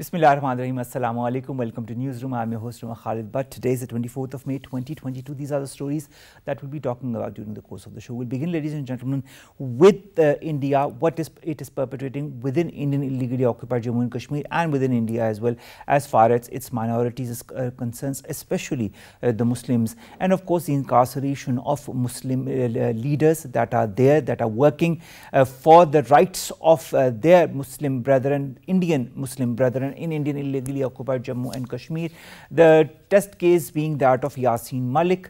Bismillahirrahmanirrahim. Assalamu alaikum. Welcome to Newsroom. I'm your host, Khalid. But today is the 24th of May 2022. These are the stories that we'll be talking about during the course of the show. We'll begin, ladies and gentlemen, with India, what it is perpetrating within Indian illegally occupied Jammu and Kashmir and within India as well, as far as its minorities is concerned, especially the Muslims. And of course, the incarceration of Muslim leaders that are there, that are working for the rights of their Muslim brethren, Indian Muslim brethren, in Indian illegally occupied Jammu and Kashmir. The test case being that of Yasin Malik,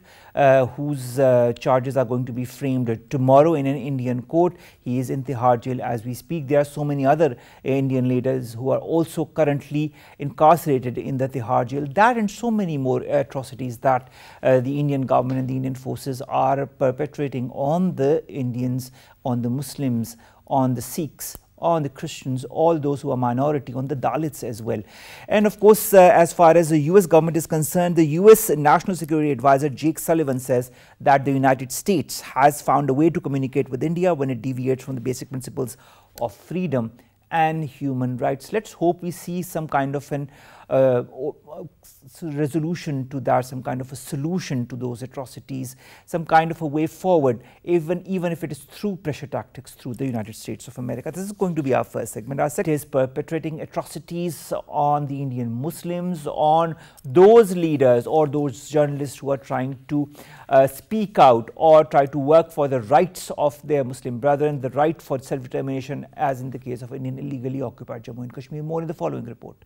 whose charges are going to be framed tomorrow in an Indian court. He is in Tihar jail as we speak. There are so many other Indian leaders who are also currently incarcerated in the Tihar jail. That and so many more atrocities that the Indian government and the Indian forces are perpetrating on the Indians, on the Muslims, on the Sikhs, on the Christians, all those who are minority, on the Dalits as well. And of course, as far as the US government is concerned, the US National Security Advisor Jake Sullivan says that the United States has found a way to communicate with India when it deviates from the basic principles of freedom and human rights. Let's hope we see some kind of an resolution to that, some kind of a solution to those atrocities, some kind of a way forward, even if it is through pressure tactics through the United States of America. This is going to be our first segment. Our second is perpetrating atrocities on the Indian Muslims, on those leaders or those journalists who are trying to speak out or try to work for the rights of their Muslim brethren, the right for self-determination, as in the case of Indian illegally occupied Jammu and Kashmir. More in the following report.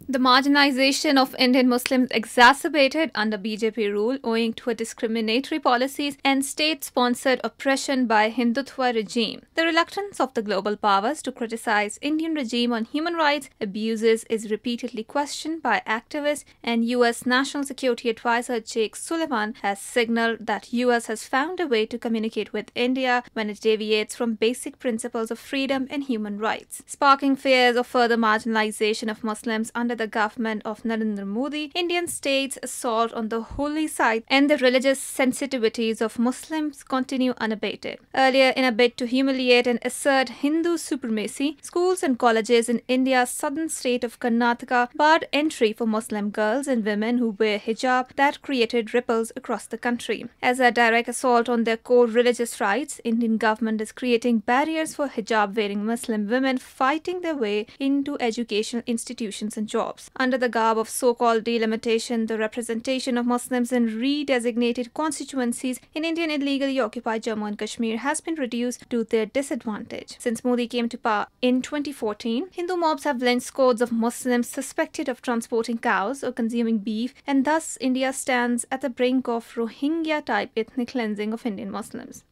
The marginalization of Indian Muslims exacerbated under BJP rule owing to discriminatory policies and state-sponsored oppression by Hindutva regime. The reluctance of the global powers to criticize Indian regime on human rights abuses is repeatedly questioned by activists, and US National Security Advisor Jake Sullivan has signaled that US has found a way to communicate with India when it deviates from basic principles of freedom and human rights, sparking fears of further marginalization of Muslims under the government of Narendra Modi. Indian state's assault on the holy site and the religious sensitivities of Muslims continue unabated. Earlier, in a bid to humiliate and assert Hindu supremacy, schools and colleges in India's southern state of Karnataka barred entry for Muslim girls and women who wear hijab. That created ripples across the country. As a direct assault on their core religious rights, Indian government is creating barriers for hijab-wearing Muslim women fighting their way into educational institutions and jobs. Under the garb of so-called delimitation, the representation of Muslims in redesignated constituencies in Indian illegally occupied Jammu and Kashmir has been reduced to their disadvantage. Since Modi came to power in 2014, Hindu mobs have lynched scores of Muslims suspected of transporting cows or consuming beef, and thus India stands at the brink of Rohingya-type ethnic cleansing of Indian Muslims.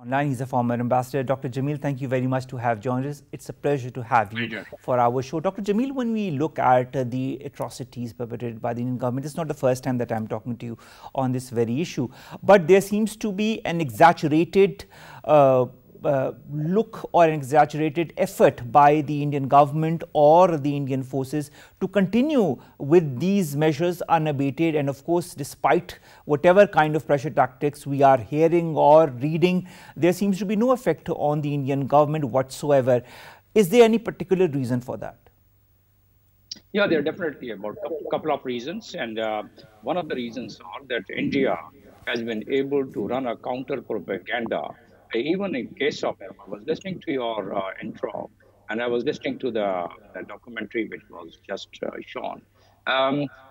Online, he's a former ambassador. Dr. Jamil, thank you very much to have joined us. It's a pleasure to have you for our show. Dr. Jamil, when we look at the atrocities perpetrated by the Indian government, it's not the first time that I'm talking to you on this very issue, but there seems to be an exaggerated look or an exaggerated effort by the Indian government or the Indian forces to continue with these measures unabated. And of course, despite whatever kind of pressure tactics we are hearing or reading, there seems to be no effect on the Indian government whatsoever. Is there any particular reason for that? Yeah, there are definitely about a couple of reasons. And one of the reasons are that India has been able to run a counter propaganda. Even in case of, I was listening to your intro, and I was listening to the documentary which was just shown.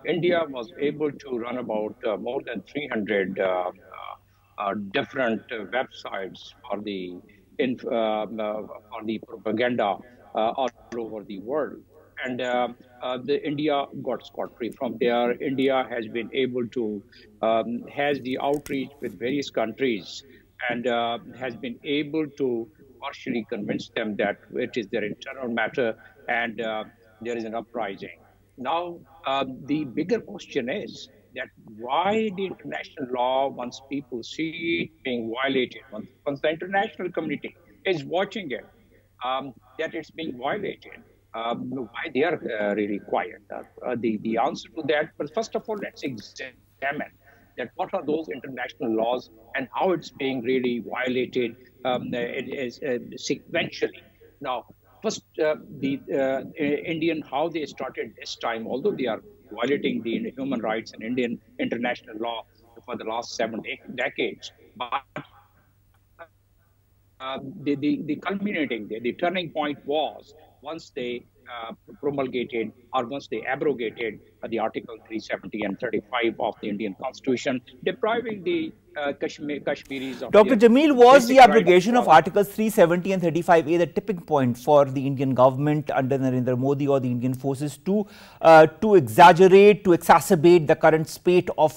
India was able to run about more than 300 different websites for the propaganda all over the world. And India got scot-free from there. India has been able to has the outreach with various countries, and has been able to partially convince them that it is their internal matter and there is an uprising. Now, the bigger question is that why the international law, once people see it being violated, once the international community is watching it, that it's being violated, why they are really quiet? The answer to that, but first of all, let's examine that what are those international laws and how it's being really violated sequentially. Now, First, the Indian, how they started this time, although they are violating the human rights and Indian international law for the last 7 decades, but the culminating, the turning point was once they promulgated or once they abrogated the Article 370 and 35 of the Indian Constitution, depriving the Kashmiris of Dr. their Jamil, was the basic right abrogation of for Articles 370 and 35A the tipping point for the Indian government under Narendra Modi or the Indian forces to exaggerate, to exacerbate the current spate of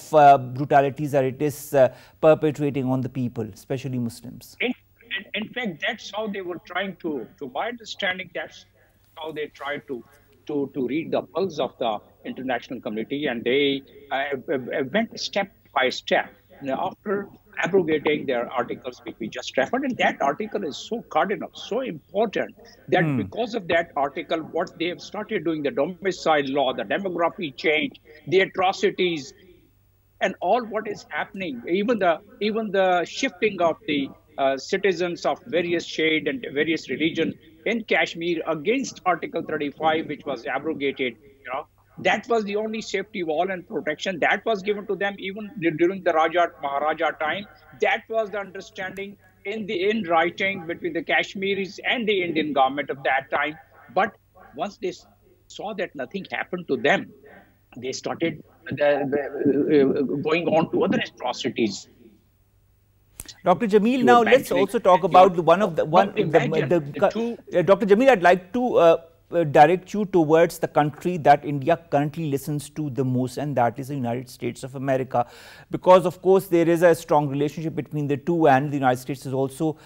brutalities that it is perpetrating on the people, especially Muslims? in fact, that's how they were trying to my understanding, that's how they tried to read the pulse of the international community, and they went step by step. Now, after abrogating their articles, which we just referred, and that article is so cardinal, so important that because of that article, what they have started doing, the domicile law, the demography change, the atrocities, and all what is happening, even the shifting of the citizens of various shade and various religions in Kashmir against Article 35, which was abrogated, that was the only safety wall and protection that was given to them even during the Raja Maharaja time. That was the understanding in writing between the Kashmiris and the Indian government of that time. But once they saw that nothing happened to them, they started going on to other atrocities. Dr. Jamil, now let's also talk about Dr. Jamil, I'd like to direct you towards the country that India currently listens to the most, and that is the United States of America, because of course there is a strong relationship between the two, and the United States is also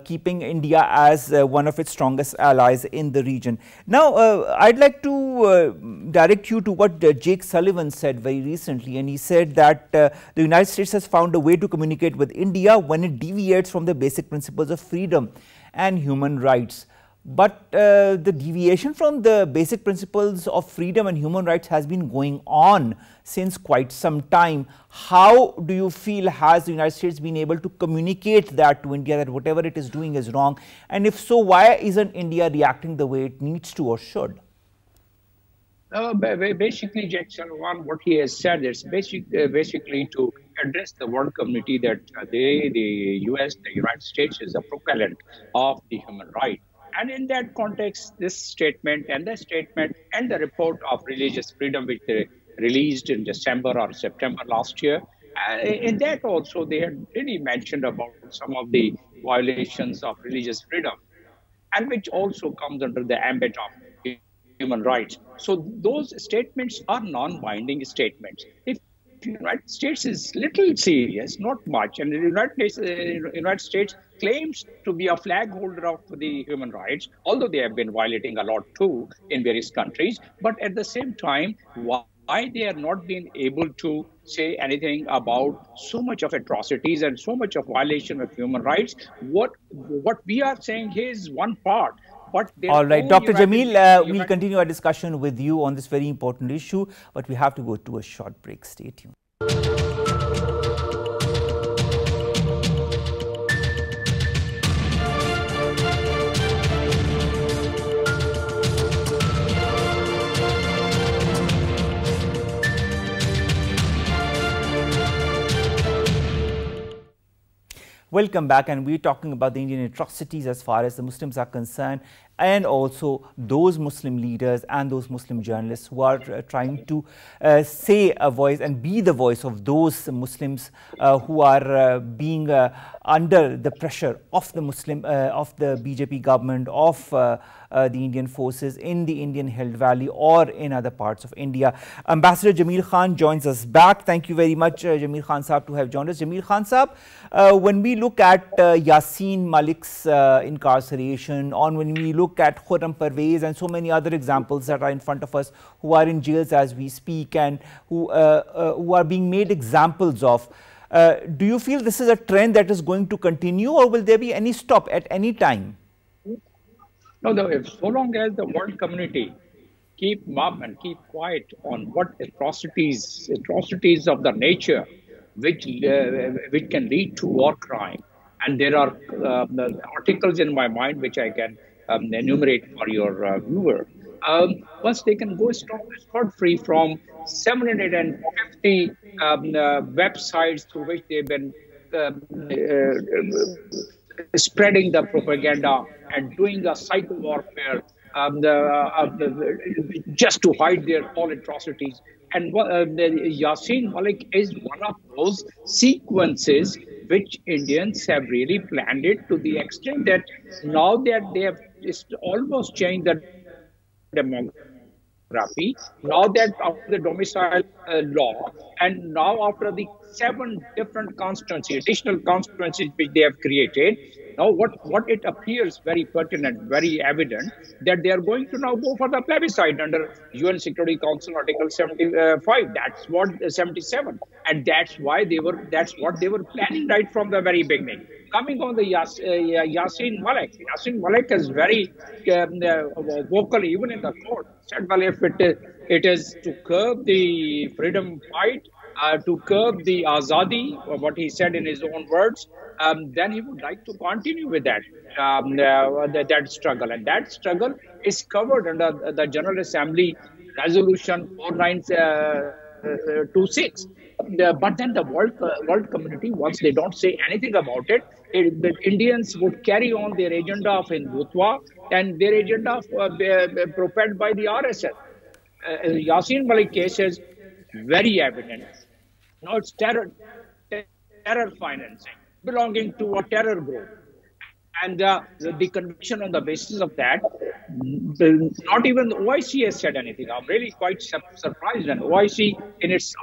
keeping India as one of its strongest allies in the region. Now, I'd like to direct you to what Jake Sullivan said very recently, and he said that the United States has found a way to communicate with India when it deviates from the basic principles of freedom and human rights. But the deviation from the basic principles of freedom and human rights has been going on since quite some time. How do you feel has the United States been able to communicate that to India, that whatever it is doing is wrong? And if so, why isn't India reacting the way it needs to or should? Basically, Jack Sullivan, what he has said is basically to address the world community that the US, the United States is a propellant of the human right. And in that context, this statement and the report of religious freedom, which they released in December or September last year, in that also they had really mentioned about some of the violations of religious freedom, and which also comes under the ambit of human rights. So those statements are non-binding statements. If the United States is little serious, not much, and the United States claims to be a flag holder of the human rights, although they have been violating a lot too in various countries. But at the same time, why they are not being able to say anything about so much of atrocities and so much of violation of human rights? What we are saying here is one part. All right, Dr. Jamil, we'll continue our discussion with you on this very important issue, but we have to go to a short break. Stay tuned. Welcome back, and we're talking about the Indian atrocities as far as the Muslims are concerned, and also those Muslim leaders and those Muslim journalists who are trying to say a voice and be the voice of those Muslims who are being under the pressure of the BJP government, of the Indian forces in the Indian held valley or in other parts of India. Ambassador Jamil Khan joins us back. Thank you very much, Jamil Khan Saab, to have joined us. Jamil Khan Saab, when we look at Yasin Malik's incarceration, or when we look at Khurram Parvez and so many other examples that are in front of us who are in jails as we speak and who are being made examples of, do you feel this is a trend that is going to continue, or will there be any stop at any time? No, if so long as the world community keep mum and keep quiet on what atrocities of the nature which can lead to war crime, and there are articles in my mind which I can enumerate for your viewer. Once they can go scot-free from 750 websites through which they've been spreading the propaganda and doing a psycho warfare just to hide their all atrocities. And Yasin Malik is one of those sequences which Indians have really planned it to the extent that now that they have almost changed the demography, now that after the domicile law, and now after the 7 different constituencies, additional constituencies which they have created, now what it appears very pertinent, very evident, that they are going to now go for the plebiscite under UN Security Council Article 75. That's what 77, and that's what they were planning right from the very beginning. Coming on the Yasin Malik is very vocal even in the court. Said, well, if it is to curb the freedom fight, to curb the azadi, or what he said in his own words, then he would like to continue with that struggle. And that struggle is covered under the General Assembly Resolution 4926. But then the world community, once they don't say anything about it, the Indians would carry on their agenda of Hindutva and their agenda propelled by the RSS. Yasin Malik case is very evident. Now it's terror financing belonging to a terror group. And the conviction on the basis of that, not even the OIC has said anything. I'm really quite surprised. And OIC, in its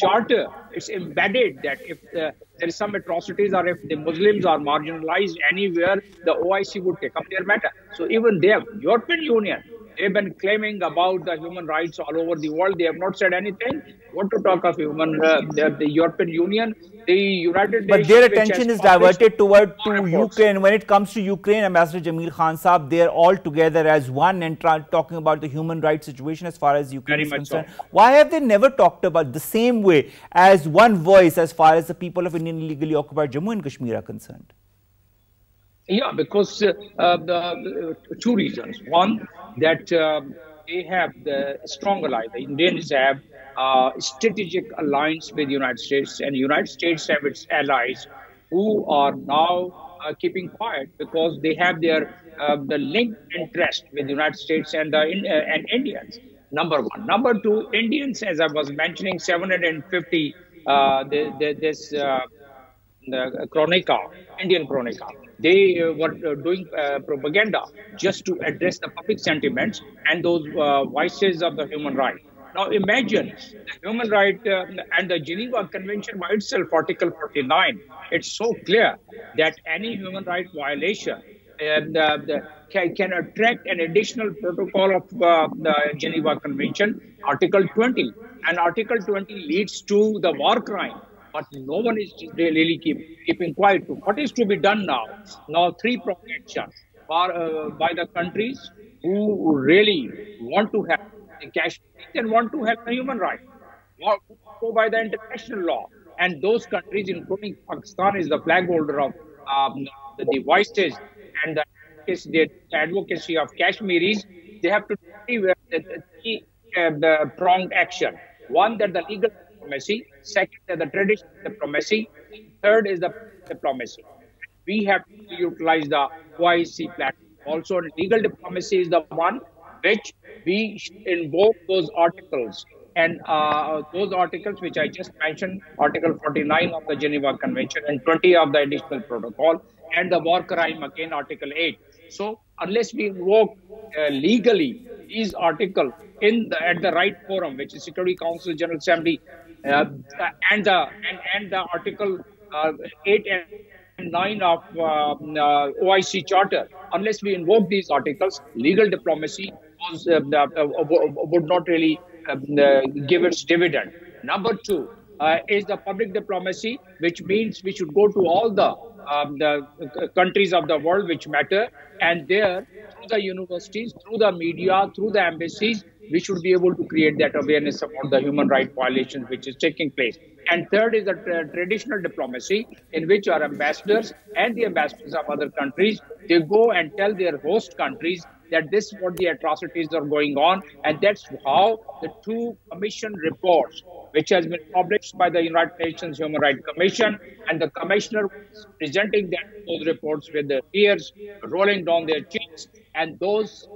charter, it's embedded that if there is some atrocities or if the Muslims are marginalized anywhere, the OIC would take up their matter. So even there, European Union, they've been claiming about the human rights all over the world. They have not said anything. What to talk of the European Union, the United Nations. But their attention is diverted to Ukraine. When it comes to Ukraine, Ambassador Jamil Khan Saab, they're all together as one and talking about the human rights situation as far as Ukraine is concerned. So. Why have they never talked about the same way as one voice as far as the people of Indian illegally occupied Jammu and Kashmir are concerned? Yeah, because the 2 reasons. One, that they have the strong ally. The Indians have strategic alliance with the United States, and the United States have its allies who are now keeping quiet because they have their the linked interest with the United States and Indians. Number one. Number two, Indians, as I was mentioning, 750 Indian Chronica. They were doing propaganda just to address the public sentiments and those voices of the human right. Now imagine the human right and the Geneva Convention by itself, Article 49. It's so clear that any human right violation can attract an additional protocol of the Geneva Convention, Article 20. And Article 20 leads to the war crime. But no one is really keeping quiet. What is to be done now? Now, 3-pronged action by the countries who really want to have the Kashmir and want to have the human right, go by the international law. And those countries, including Pakistan, is the flag holder of the voices and the advocacy of Kashmiris. They have to do the 3-pronged action. One, that the legal diplomacy. Second, the traditional diplomacy. Third is the diplomacy. We have to utilize the OIC platform. Also, legal diplomacy is the one which we invoke those articles. And those articles which I just mentioned, Article 49 of the Geneva Convention and 20 of the additional protocol, and the war crime again, Article 8. So unless we invoke legally these articles at the right forum, which is Security Council, General Assembly, and the Article 8 and 9 of OIC Charter, unless we invoke these articles, legal diplomacy would not really give its dividend. Number two is the public diplomacy, which means we should go to all the countries of the world which matter, and there, through the universities, through the media, through the embassies, we should be able to create that awareness about the human rights violations which is taking place. And third is the traditional diplomacy, in which our ambassadors and the ambassadors of other countries, they go and tell their host countries that this is what the atrocities are going on. And that's how the two commission reports, which has been published by the United Nations Human Rights Commission, and the commissioner was presenting those reports with their tears rolling down their cheeks. And those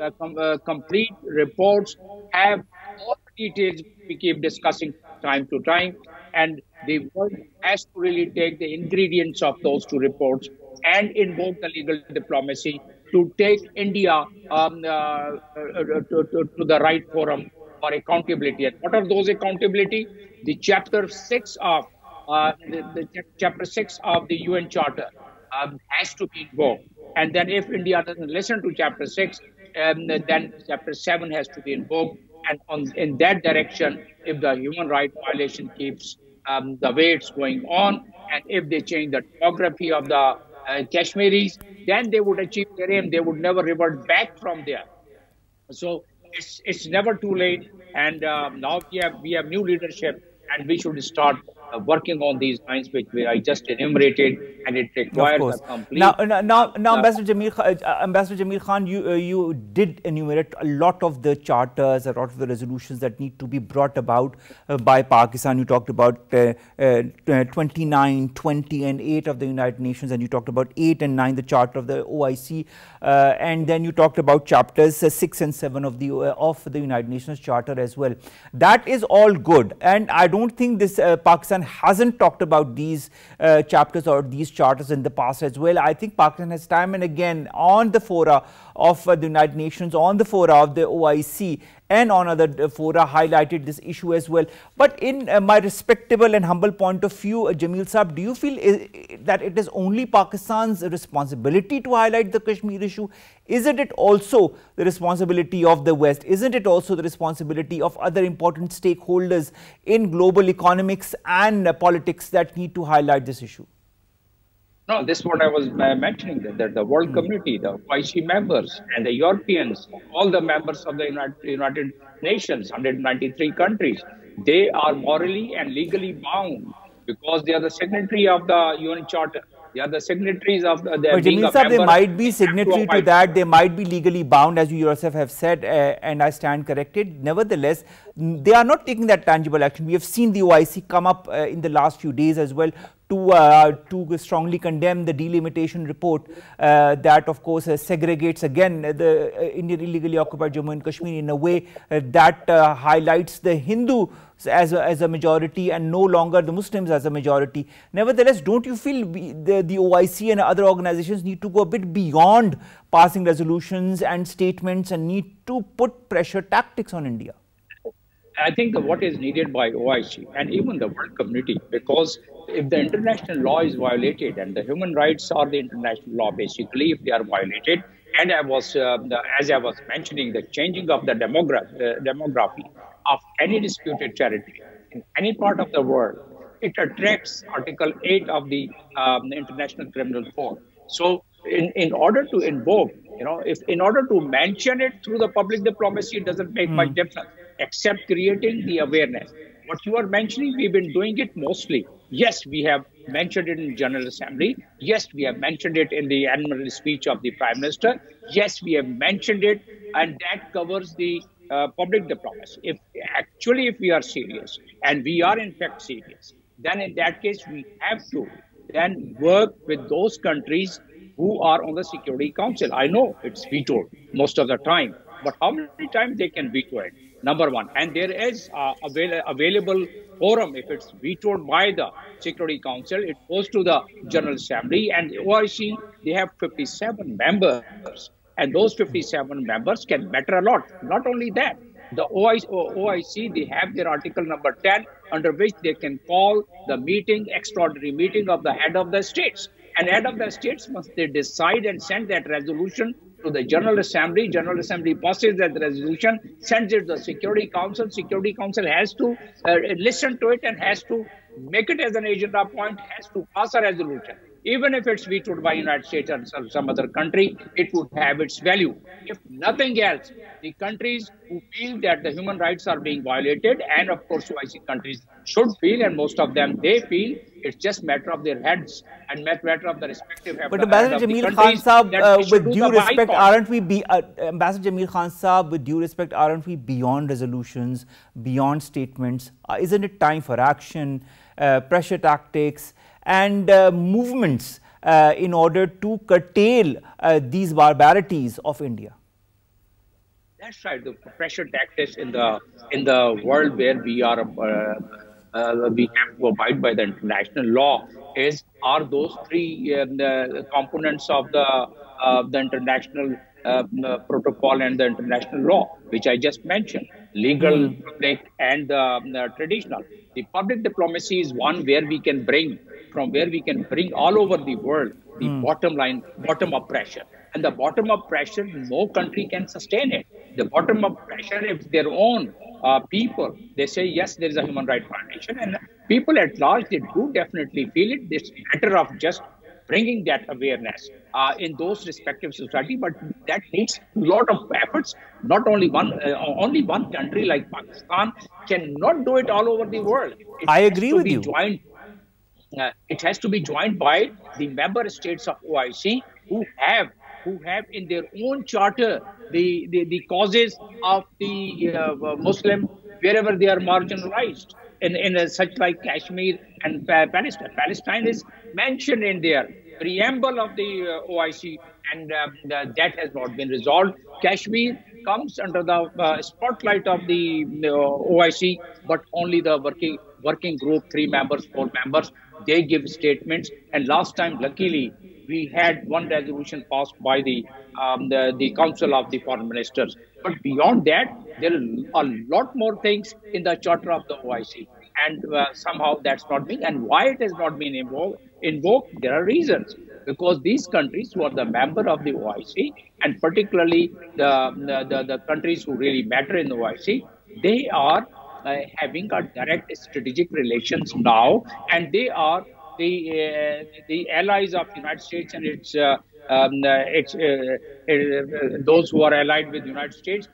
complete reports have all the details we keep discussing time to time. And the world has to really take the ingredients of those two reports and invoke the legal diplomacy to take India to the right forum for accountability. And what are those accountability? The chapter 6 of chapter 6 of the UN Charter has to be invoked. And then if India doesn't listen to chapter 6, then chapter 7 has to be invoked. And in that direction, if the human rights violation keeps the way it's going on, and if they change the topography of the Kashmiris, then they would achieve their aim. They would never revert back from there. So it's never too late. And now we have new leadership, and we should start working on these lines which I just enumerated, and it requires a complete. Now, Ambassador Jamil Khan, you did enumerate a lot of the charters, a lot of the resolutions that need to be brought about by Pakistan. You talked about 29, 20, and 8 of the United Nations, and you talked about 8 and 9, the Charter of the OIC, and then you talked about chapters 6 and 7 of the United Nations Charter as well. That is all good, and I don't think this Pakistan hasn't talked about these chapters or these charters in the past as well. I think Pakistan has time and again on the fora of the United Nations, on the fora of the OIC, and on other fora highlighted this issue as well. But in my respectable and humble point of view, Jamil Saab, do you feel that it is only Pakistan's responsibility to highlight the Kashmir issue? Isn't it also the responsibility of the West? Isn't it also the responsibility of other important stakeholders in global economics and politics that need to highlight this issue? No, this is what I was mentioning, that the world community, the OIC members and the Europeans, all the members of the United Nations, 193 countries, they are morally and legally bound because they are the signatory of the UN Charter. They are the signatories of the. But Jamil Saab, they might be signatory to that, they might be legally bound, as you yourself have said, and I stand corrected. Nevertheless, they are not taking that tangible action. We have seen the OIC come up in the last few days as well to strongly condemn the delimitation report that, of course, segregates again the Indian illegally occupied Jammu and Kashmir in a way that highlights the Hindus as a majority and no longer the Muslims as a majority. Nevertheless, don't you feel the OIC and other organizations need to go a bit beyond passing resolutions and statements and need to put pressure tactics on India? I think what is needed by OIC and even the world community, because if the international law is violated, and the human rights are the international law basically, if they are violated, and as I was mentioning, the changing of the demography of any disputed territory in any part of the world, it attracts Article 8 of the International Criminal Court. So in order to invoke, in order to mention it through the public diplomacy, it doesn't make much difference, except creating the awareness. What you are mentioning, we've been doing it mostly. Yes, we have mentioned it in General Assembly. Yes, we have mentioned it in the annual speech of the Prime Minister. Yes, we have mentioned it, and that covers the public diplomacy. If we are serious, and we are in fact serious, then in that case, we have to then work with those countries who are on the Security Council. I know it's vetoed most of the time, but how many times they can veto it? Number one. And there is available forum. If it's vetoed by the Security Council, it goes to the General Assembly, and OIC, they have 57 members. And those 57 members can matter a lot. Not only that, the OIC, they have their article number 10, under which they can call the extraordinary meeting of the head of the states. And head of the states must they decide and send that resolution to the General Assembly. General Assembly passes that resolution, sends it to the Security Council. Security Council has to listen to it and has to make it as an agenda point, has to pass a resolution. Even if it's vetoed by United States or some other country, it would have its value. If nothing else, the countries who feel that the human rights are being violated, and of course OIC countries should feel, and most of them they feel, it's just matter of their heads and matter of the respective But head Ambassador of the Jamil Khan countries that we Saab, should with do due the respect, boycott. aren't we Ambassador Jamil Khan Saab, with due respect, aren't we beyond resolutions, beyond statements? Isn't it time for action, pressure tactics, and movements in order to curtail these barbarities of India? That's right. The pressure tactics in the world where we are we have to abide by the international law are those three the components of the international protocol and the international law, which I just mentioned: legal, public, and the traditional. The public diplomacy is one where we can bring all over the world the bottom up pressure. And the bottom up pressure, no country can sustain it. The bottom up pressure, if their own people, they say, yes, there is a human rights violation, and people at large, they do definitely feel it. It's a matter of just bringing that awareness in those respective society, but that needs a lot of efforts. Not only one country like Pakistan cannot do it all over the world. I agree with you. It has to be joined by the member states of OIC who have in their own charter the causes of the Muslim wherever they are marginalized in such like Kashmir and Palestine. Palestine is mentioned in their preamble of the OIC, and that has not been resolved. Kashmir comes under the spotlight of the OIC, but only the working group, 3 members, 4 members, they give statements. And last time, luckily, we had one resolution passed by the Council of the Foreign Ministers. But beyond that, there are a lot more things in the charter of the OIC. And somehow that's not being, and why it has not been invoked, there are reasons. Because these countries who are the member of the OIC, and particularly the countries who really matter in the OIC, they are having a direct strategic relations now, and they are the allies of the United States and those who are allied with the United States.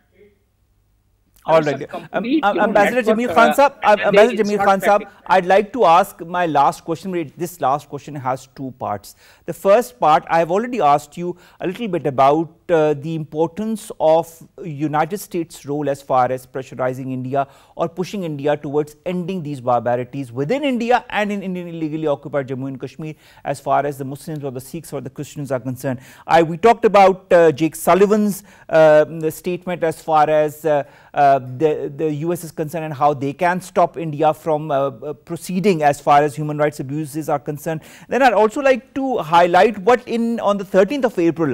All right. Ambassador Jamil Khan Saab, I'd like to ask my last question. This last question has 2 parts. The first part, I have already asked you a little bit about the importance of United States' role as far as pressurizing India or pushing India towards ending these barbarities within India and in Indian illegally occupied Jammu and Kashmir, as far as the Muslims or the Sikhs or the Christians are concerned. We talked about Jake Sullivan's statement as far as the US is concerned and how they can stop India from proceeding as far as human rights abuses are concerned. Then I'd also like to highlight what on the 13th of April,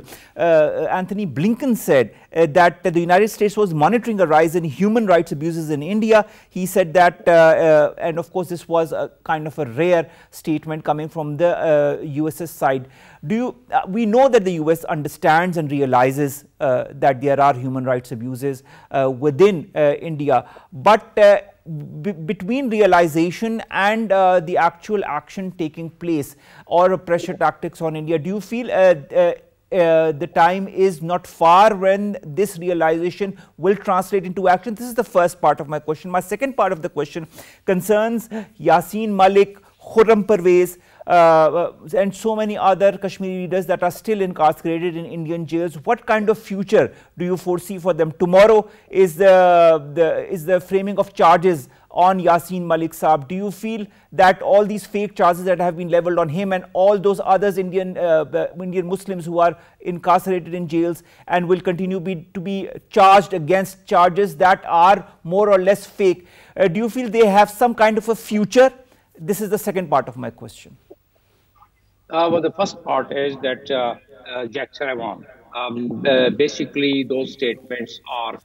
Anthony Blinken said that the United States was monitoring a rise in human rights abuses in India. He said that, and of course this was a kind of a rare statement coming from the US's side. We know that the US understands and realizes that there are human rights abuses within India, but between realization and the actual action taking place or pressure tactics on India, do you feel the time is not far when this realization will translate into action? This is the first part of my question. My second part of the question concerns Yasin Malik, Khurram Parvez, and so many other Kashmiri leaders that are still incarcerated in Indian jails. What kind of future do you foresee for them? Tomorrow is the framing of charges on Yasin Malik Saab. Do you feel that all these fake charges that have been leveled on him and all those others Indian Muslims who are incarcerated in jails and will continue to be charged against charges that are more or less fake, do you feel they have some kind of a future? This is the second part of my question. Well, the first part is that Jack Sullivan, basically those statements are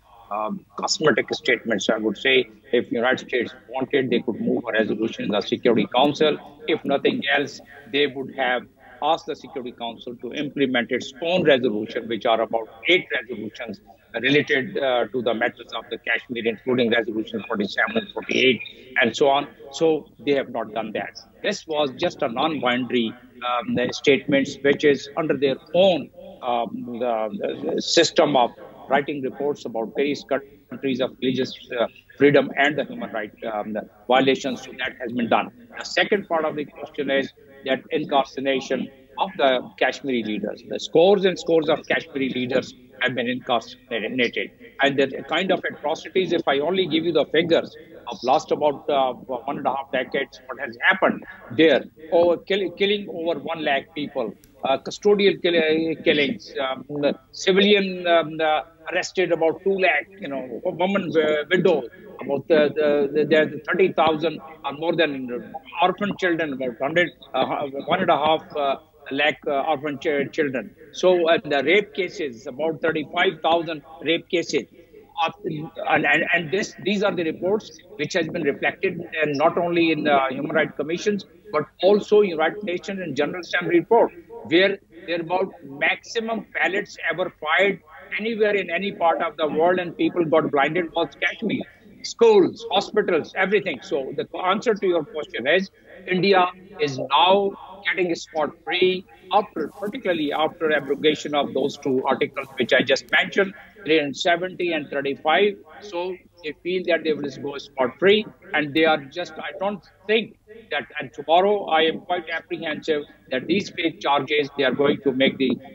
cosmetic statements, I would say. If United States wanted, they could move a resolution in the Security Council. If nothing else, they would have asked the Security Council to implement its own resolution, which are about 8 resolutions related to the matters of the Kashmir, including resolution 47 and 48 and so on. So they have not done that. This was just a non-binary statements, which is under their own the system of writing reports about various countries of religious freedom and the human rights violations. So that has been done. The second part of the question is that incarceration of the Kashmiri leaders. The scores and scores of Kashmiri leaders have been incarcerated. And the kind of atrocities, if I only give you the figures of last about 1.5 decades, what has happened there, killing over 1 lakh people, custodial killings, civilian arrested about 2 lakh, women, widows, about the 30,000 or more than orphan children, about 1.5 lakh orphan children. So the rape cases, about 35,000 rape cases. And these are the reports which has been reflected not only in the Human Rights Commissions, but also United Nations and General Assembly report, where there are about maximum pellets ever fired anywhere in any part of the world, and people got blinded was Kashmir. Schools, hospitals, everything. So the answer to your question is India is now getting spot-free, particularly after abrogation of those 2 articles which I just mentioned, 370 and 35. So they feel that they will go spot-free, and they are just, I don't think that, and tomorrow I am quite apprehensive that these fake charges, they are going to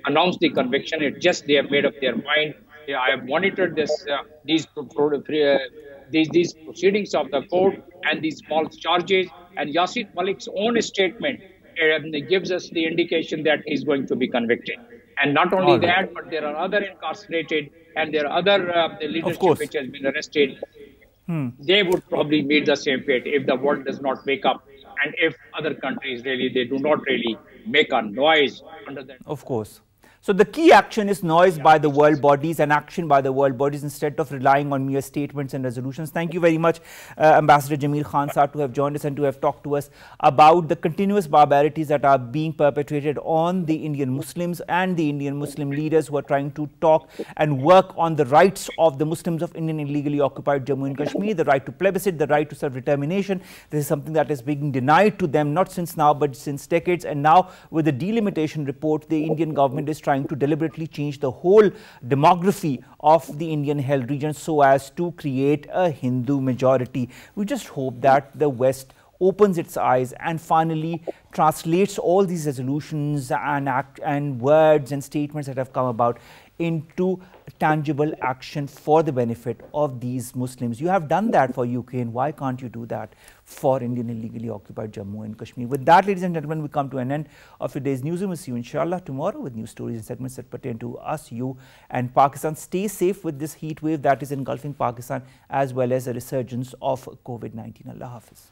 announce the conviction. It's just they have made up their mind. I have monitored these proceedings of the court and these false charges, and Yasir Malik's own statement gives us the indication that he's going to be convicted. And not only that, but there are other incarcerated, and there are other the leadership which has been arrested. They would probably meet the same fate if the world does not wake up, and if other countries they do not really make a noise under that. Of course. So the key action is noise by the world bodies and action by the world bodies instead of relying on mere statements and resolutions. Thank you very much, Ambassador Jamil Khan Saab, to have joined us and to have talked to us about the continuous barbarities that are being perpetrated on the Indian Muslims and the Indian Muslim leaders who are trying to talk and work on the rights of the Muslims of Indian illegally occupied Jammu and Kashmir, the right to plebiscite, the right to self-determination. This is something that is being denied to them, not since now, but since decades. And now with the delimitation report, the Indian government is trying to deliberately change the whole demography of the Indian held region so as to create a Hindu majority. We just hope that the West opens its eyes and finally translates all these resolutions and words and statements that have come about into tangible action for the benefit of these Muslims. You have done that for Ukraine. Why can't you do that for Indian illegally occupied Jammu and Kashmir? With that, ladies and gentlemen, we come to an end of today's newsroom. We'll see you inshallah tomorrow with new stories and segments that pertain to us, you and Pakistan. Stay safe with this heat wave that is engulfing Pakistan, as well as a resurgence of COVID-19. Allah Hafiz.